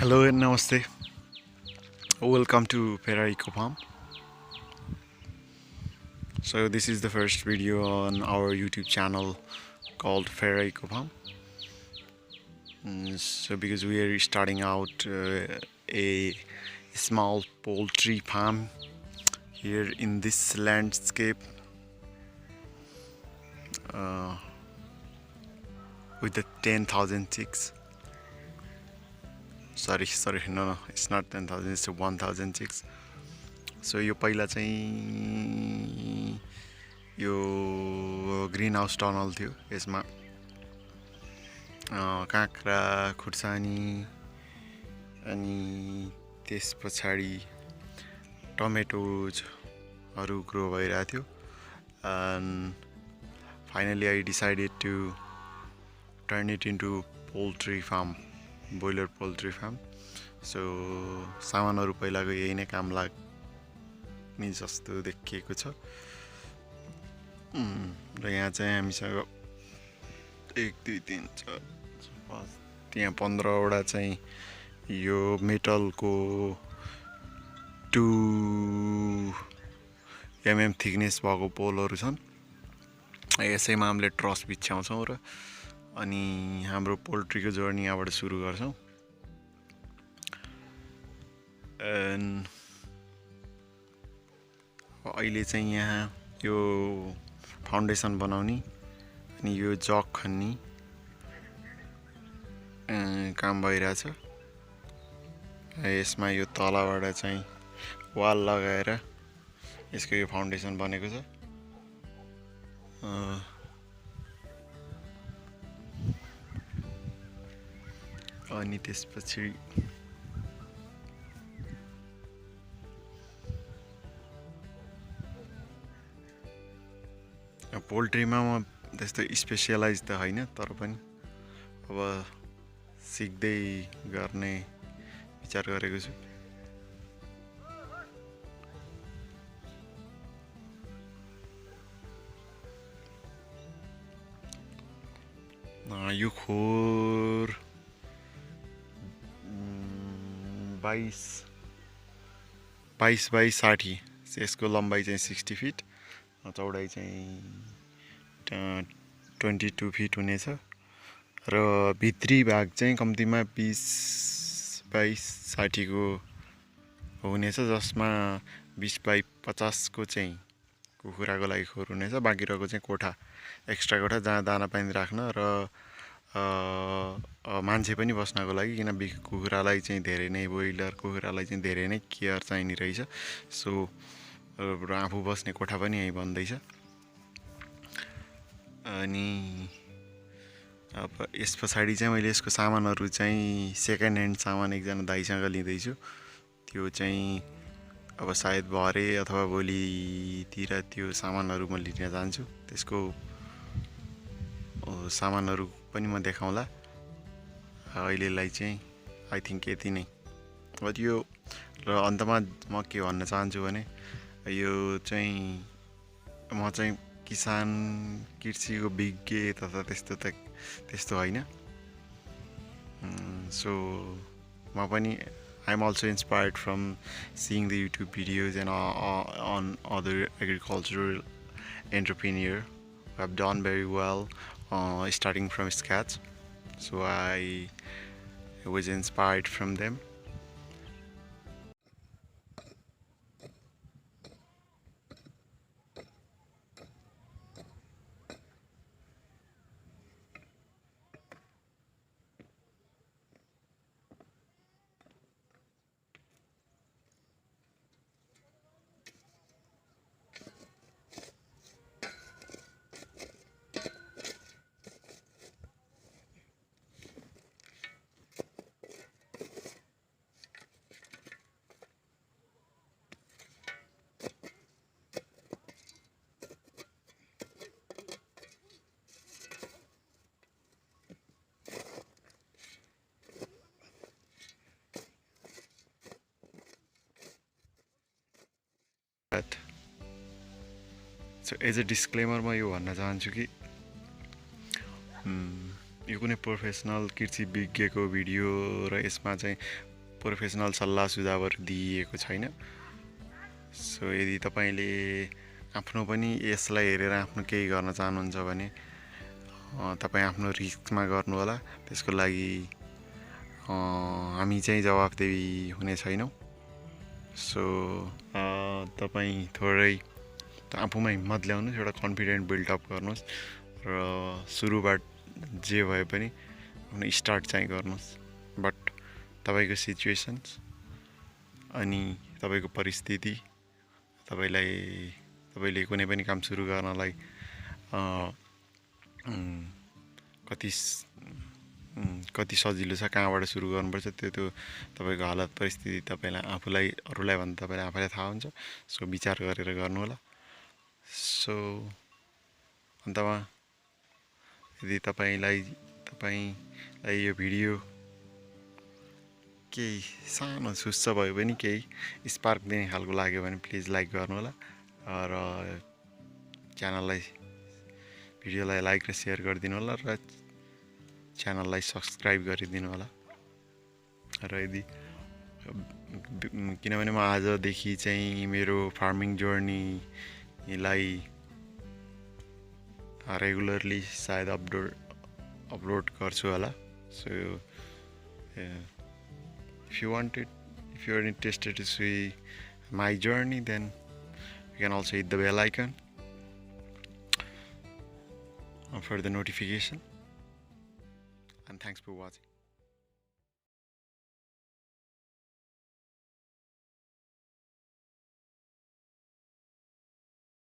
Hello and namaste. Welcome to Fera Eco Farm. So this is the first video on our YouTube channel called Fera Eco Farm. So because we are starting out a small poultry farm here in this landscape with the 10,000 chicks. Sorry, no, it's not 10,000, it's 1,000 chicks. So यो पहिला चाहिँ यो green house tunnel थियो। यसमा काँक्रा खुर्सानी अनि त्यस पछाडी टमेटोजहरु ग्रो भइरहेको थियो। And finally I decided to turn it into poultry farm, boiler poultry farm. So सामानहरु पहिलाको यही नै काम लाग्ने जस्तो देखिएको छ। र यहाँ चाहिँ हामीसँग 1 2 3 4 5 त्यहाँ 15 वटा चाहिँ यो मेटलको 2 mm थिकनेस भएको पोलहरु छन्। यसैमा हामीले ट्रस बिछ्याउँछौं र अनि हाम्रो पोल्ट्रीको जर्नी यहाँबाट सुरु गर्छौं। अहिले चाहिँ यहाँ यो फाउन्डेसन बनाउने अनि यो जग खन्ने काम भइरहेछ। यसमा यो तलबाट चाहिँ वाल लगाएर यसको यो फाउन्डेसन बनेको छ। अनि त्यसपछि पोल्ट्रीमा म त्यस्तो स्पेशलाइज त हैन, तर पनि अब सिक्दै गर्ने विचार गरेको छु। यो खोर 22 बाइ 60, यसको लम्बाइ चाहिँ 60 फिट, चौडाइ चाहिँ 22 फिट हुनेछ र भित्री भाग चाहिँ कम्तिमा 20 बाइ 60 को हुनेछ, जसमा 20 बाइ 50 को चाहिँ कुखुराको लागि खोर हुनेछ। बाँकी रहेको चाहिँ कोठा, एक्स्ट्रा कोठा जहाँ दाना पानी राख्न र मान्छे पनि बस्नको लागि, किन कुखुरालाई चाहिँ धेरै नै ब्रोइलर कुखुरालाई चाहिँ धेरै नै केयर चाहिने रहेछ। सो आफू बस्ने कोठा पनि यही बन्दैछ। अनि अब यस पछाडी चाहिँ मैले यसको सामानहरु चाहिँ सेकेन्ड ह्यान्ड सामान एकजना दाइसँग लिँदै छु। त्यो चाहिँ अब सायद भरे अथवा भोलितिर त्यो सामानहरु म लिन जान्छु। त्यसको सामानहरु पनि म देखाउँला। अहिलेलाई चाहिँ आई थिंक यति नै। अब यो र अन्तमा म के भन्न चाहन्छु भने यो चाहिँ म चाहिँ किसान कृषिको विज्ञ तथा त्यस्तो हैन। So म पनि I'm also inspired from seeing the YouTube videos and on other agricultural entrepreneur who have done very well starting from scratch. So I was inspired from them. So as a disclaimer म यो भन्न चाहन्छु कि यो कुनै professional कृषि विज्ञको video र यसमा चाहिँ प्रोफेसनल सल्लाह सुझावहरू दिइएको छैन। सो यदि तपाईँले आफ्नो पनि यसलाई हेरेर आफ्नो केही गर्न चाहनुहुन्छ भने तपाईँ आफ्नो रिस्कमा गर्नु होला। त्यसको लागि हामी चाहिँ जवाफदेही हुने छैनौँ। सो तपाईँ थोरै आफूमा हिम्मत ल्याउनुहोस्, एउटा कन्फिडेन्ट बिल्डअप गर्नुहोस् र सुरुबाट जे भए पनि आफ्नो स्टार्ट चाहिँ गर्नुहोस्। बट तपाईँको सिचुएसन्स अनि तपाईँको परिस्थिति तपाईँले कुनै पनि काम सुरु गर्नलाई कति सजिलो छ, कहाँबाट सुरु गर्नुपर्छ, त्यो तपाईँको हालत परिस्थिति तपाईँलाई अरूलाई भन्दा तपाईँलाई आफैलाई थाहा हुन्छ। सो विचार गरेर गर्नु होला। सो अन्तमा यदि तपाईँलाई यो भिडियो केही सानो सुस्स भयो भने, केही स्पार्क दिने खालको लाग्यो भने प्लिज लाइक गर्नु होला र भिडियोलाई लाइक र सेयर गरिदिनु होला र च्यानललाई सब्सक्राइब गरिदिनु होला। र यदि किनभने म आजदेखि चाहिँ मेरो फार्मिङ जर्नीलाई रेगुलरली सायद अपलोड गर्छु होला। So if you are interested to see my journey, then you can also hit the bell icon for the notification. And thanks for watching.